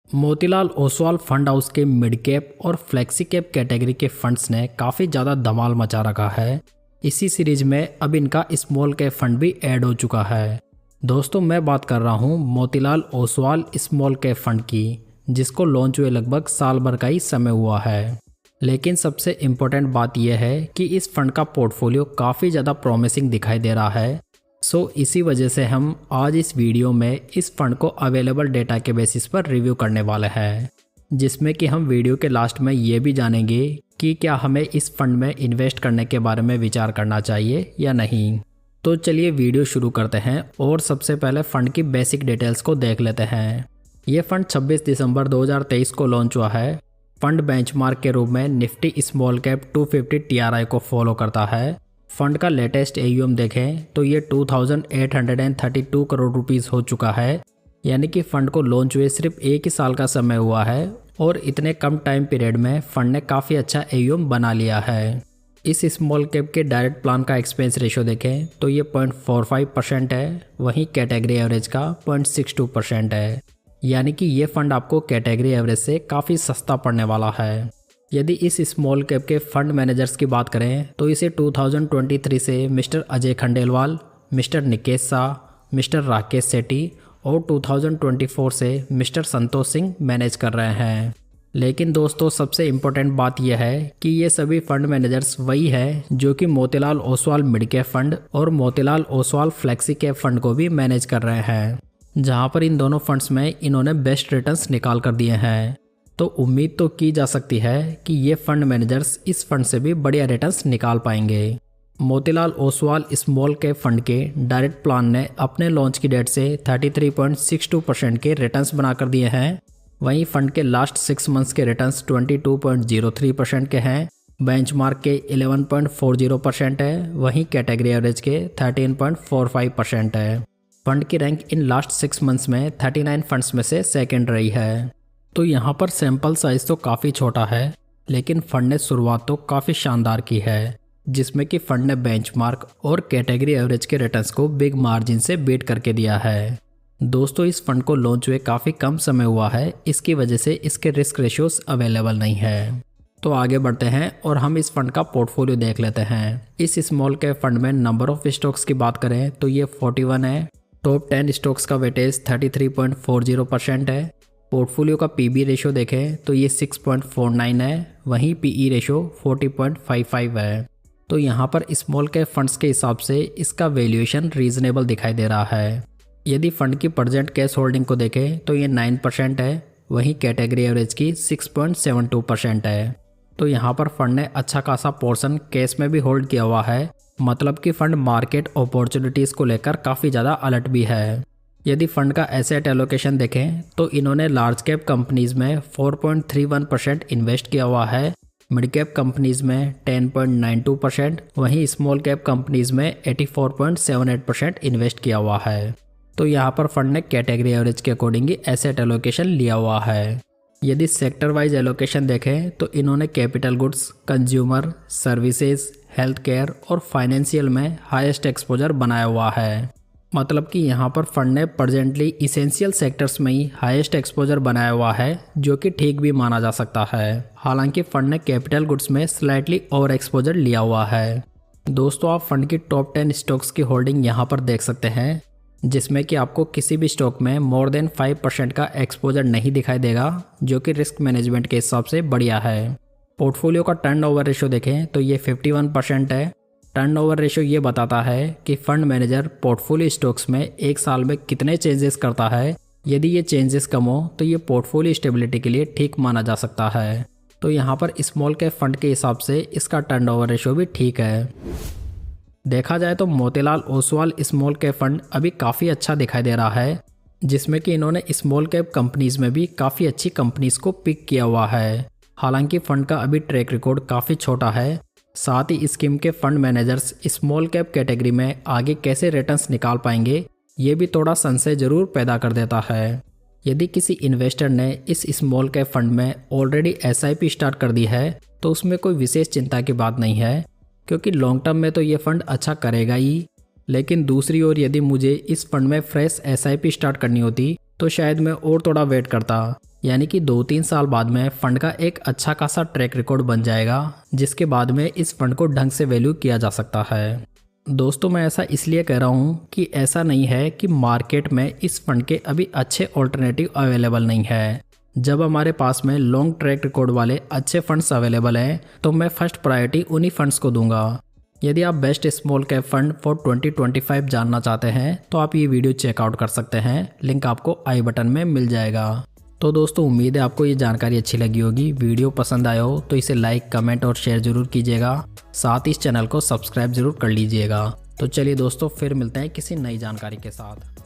Motilal Oswal fund house के mid cap और flexi cap category के फंड्स ने काफ़ी ज़्यादा धमाल मचा रखा है। इसी सीरीज में अब इनका स्मॉल कैप फंड भी ऐड हो चुका है। दोस्तों, मैं बात कर रहा हूँ Motilal Oswal small cap fund की, जिसको लॉन्च हुए लगभग साल भर का ही समय हुआ है। लेकिन सबसे इम्पोर्टेंट बात यह है कि इस फंड का पोर्टफोलियो काफ़ी ज़्यादा प्रॉमिसिंग दिखाई दे रहा है। इसी वजह से हम आज इस वीडियो में इस फंड को अवेलेबल डेटा के बेसिस पर रिव्यू करने वाले हैं, जिसमें कि हम वीडियो के लास्ट में ये भी जानेंगे कि क्या हमें इस फंड में इन्वेस्ट करने के बारे में विचार करना चाहिए या नहीं। तो चलिए वीडियो शुरू करते हैं और सबसे पहले फंड की बेसिक डिटेल्स को देख लेते हैं। ये फंड 26 दिसंबर 2023 को लॉन्च हुआ है। फंड बेंचमार्क के रूप में निफ्टी स्मॉल कैप 250 TRI को फॉलो करता है। फंड का लेटेस्ट AUM देखें तो ये 2832 करोड़ रुपीस हो चुका है, यानी कि फंड को लॉन्च हुए सिर्फ एक ही साल का समय हुआ है और इतने कम टाइम पीरियड में फंड ने काफ़ी अच्छा AUM बना लिया है। इस स्मॉल कैप के डायरेक्ट प्लान का एक्सपेंस रेशो देखें तो ये 0.45% है, वहीं कैटेगरी एवरेज का 0.62% है, यानी कि ये फंड आपको कैटेगरी एवरेज से काफ़ी सस्ता पड़ने वाला है। यदि इस स्मॉल कैप के फंड मैनेजर्स की बात करें तो इसे 2023 से mister Ajay Khandelwal, mister Nikesh Shah, mister Rakesh Sethi और 2024 से मिस्टर संतोष सिंह मैनेज कर रहे हैं। लेकिन दोस्तों, सबसे इम्पोर्टेंट बात यह है कि ये सभी फंड मैनेजर्स वही है जो कि Motilal Oswal mid cap fund और Motilal Oswal flexi cap fund को भी मैनेज कर रहे हैं, जहां पर इन दोनों फंड्स में इन्होंने बेस्ट रिटर्न्स निकाल कर दिए हैं। तो उम्मीद तो की जा सकती है कि ये फंड मैनेजर्स इस फंड से भी बढ़िया रिटर्न्स निकाल पाएंगे। Motilal Oswal small cap fund के डायरेक्ट प्लान ने अपने लॉन्च की डेट से 33.62% के रिटर्न्स बनाकर दिए हैं। वहीं फंड के लास्ट 6 मंथ्स के रिटर्न्स 22.03% के हैं। बेंचमार्क के 11.40% है, वहीं कैटेगरी एवरेज के 13.45% है। फंड की रैंक इन लास्ट 6 मंथ्स में 39 फंड्स में से सेकेंड रही है। तो यहाँ पर सैंपल साइज तो काफ़ी छोटा है, लेकिन फंड ने शुरुआत तो काफ़ी शानदार की है, जिसमें कि फंड ने बेंचमार्क और कैटेगरी एवरेज के रिटर्न्स को बिग मार्जिन से बीट करके दिया है। दोस्तों, इस फंड को लॉन्च हुए काफ़ी कम समय हुआ है, इसकी वजह से इसके रिस्क रेशियोज अवेलेबल नहीं है। तो आगे बढ़ते हैं और हम इस फंड का पोर्टफोलियो देख लेते हैं। इस स्मॉल कैप फंड में नंबर ऑफ स्टॉक्स की बात करें तो ये 41 है। टॉप 10 स्टॉक्स का वेटेज 33.40% है। पोर्टफोलियो का PB रेशो देखें तो ये 6.49 है, वहीं PE रेशो 40.55 है। तो यहाँ पर स्मॉल कैप फंड्स के हिसाब से इसका वैल्यूएशन रीजनेबल दिखाई दे रहा है। यदि फंड की प्रेजेंट कैश होल्डिंग को देखें तो ये 9% है, वहीं कैटेगरी एवरेज की 6.72% है। तो यहाँ पर फंड ने अच्छा खासा पोर्शन कैश में भी होल्ड किया हुआ है, मतलब कि फंड मार्केट अपॉर्चुनिटीज़ को लेकर काफ़ी ज़्यादा अलर्ट भी है। यदि फंड का एसेट एलोकेशन देखें तो इन्होंने लार्ज कैप कंपनीज में 4.31% इन्वेस्ट किया हुआ है, मिड कैप कंपनीज में 10.92%, वहीं स्मॉल कैप कंपनीज में 84.78% इन्वेस्ट किया हुआ है। तो यहाँ पर फंड ने कैटेगरी एवरेज के अकॉर्डिंग ही एसेट एलोकेशन लिया हुआ है। यदि सेक्टर वाइज एलोकेशन देखें तो इन्होंने capital goods, consumer, services, health care और फाइनेंशियल में हाईएस्ट एक्सपोजर बनाया हुआ है, मतलब कि यहाँ पर फंड ने प्रेजेंटली इसेंशियल सेक्टर्स में ही हाईएस्ट एक्सपोजर बनाया हुआ है, जो कि ठीक भी माना जा सकता है। हालांकि फंड ने कैपिटल गुड्स में स्लाइटली ओवर एक्सपोजर लिया हुआ है। दोस्तों, आप फंड की टॉप 10 स्टॉक्स की होल्डिंग यहाँ पर देख सकते हैं, जिसमें कि आपको किसी भी स्टॉक में मोर देन 5% का एक्सपोजर नहीं दिखाई देगा, जो कि रिस्क मैनेजमेंट के हिसाब से बढ़िया है। पोर्टफोलियो का टर्नओवर रेशो देखें तो ये 51% है। टर्नओवर रेशो ये बताता है कि फंड मैनेजर पोर्टफोलियो स्टॉक्स में एक साल में कितने चेंजेस करता है। यदि ये चेंजेस कम हो तो ये पोर्टफोलियो स्टेबिलिटी के लिए ठीक माना जा सकता है। तो यहाँ पर स्मॉल कैप फंड के हिसाब से इसका टर्नओवर रेशो भी ठीक है। देखा जाए तो Motilal Oswal small cap fund अभी काफ़ी अच्छा दिखाई दे रहा है, जिसमें कि इन्होंने स्मॉल कैप कंपनीज में भी काफ़ी अच्छी कंपनीज को पिक किया हुआ है। हालांकि फंड का अभी ट्रैक रिकॉर्ड काफ़ी छोटा है। साथ ही स्कीम के fund managers small cap category में आगे कैसे रिटर्न्स निकाल पाएंगे, ये भी थोड़ा संशय जरूर पैदा कर देता है। यदि किसी इन्वेस्टर ने इस स्मॉल कैप फंड में ऑलरेडी SIP स्टार्ट कर दी है तो उसमें कोई विशेष चिंता की बात नहीं है, क्योंकि लॉन्ग टर्म में तो ये फंड अच्छा करेगा ही। लेकिन दूसरी ओर यदि मुझे इस फंड में फ्रेश SIP स्टार्ट करनी होती तो शायद मैं और थोड़ा वेट करता, यानी कि 2-3 साल बाद में फंड का एक अच्छा खासा ट्रैक रिकॉर्ड बन जाएगा, जिसके बाद में इस फंड को ढंग से वैल्यू किया जा सकता है। दोस्तों मैं ऐसा इसलिए कह रहा हूँ कि ऐसा नहीं है कि मार्केट में इस फंड के अभी अच्छे ऑल्टरनेटिव अवेलेबल नहीं है। जब हमारे पास में लॉन्ग ट्रैक रिकॉर्ड वाले अच्छे फंड्स अवेलेबल हैं तो मैं फर्स्ट प्रायोरिटी उन्हीं फंड्स को दूंगा। यदि आप best small cap fund for 2025 जानना चाहते हैं तो आप ये वीडियो चेकआउट कर सकते हैं, लिंक आपको आई बटन में मिल जाएगा। तो दोस्तों उम्मीद है आपको ये जानकारी अच्छी लगी होगी। वीडियो पसंद आया हो तो इसे लाइक, कमेंट और शेयर जरूर कीजिएगा। साथ ही इस चैनल को सब्सक्राइब जरूर कर लीजिएगा। तो चलिए दोस्तों फिर मिलते हैं किसी नई जानकारी के साथ।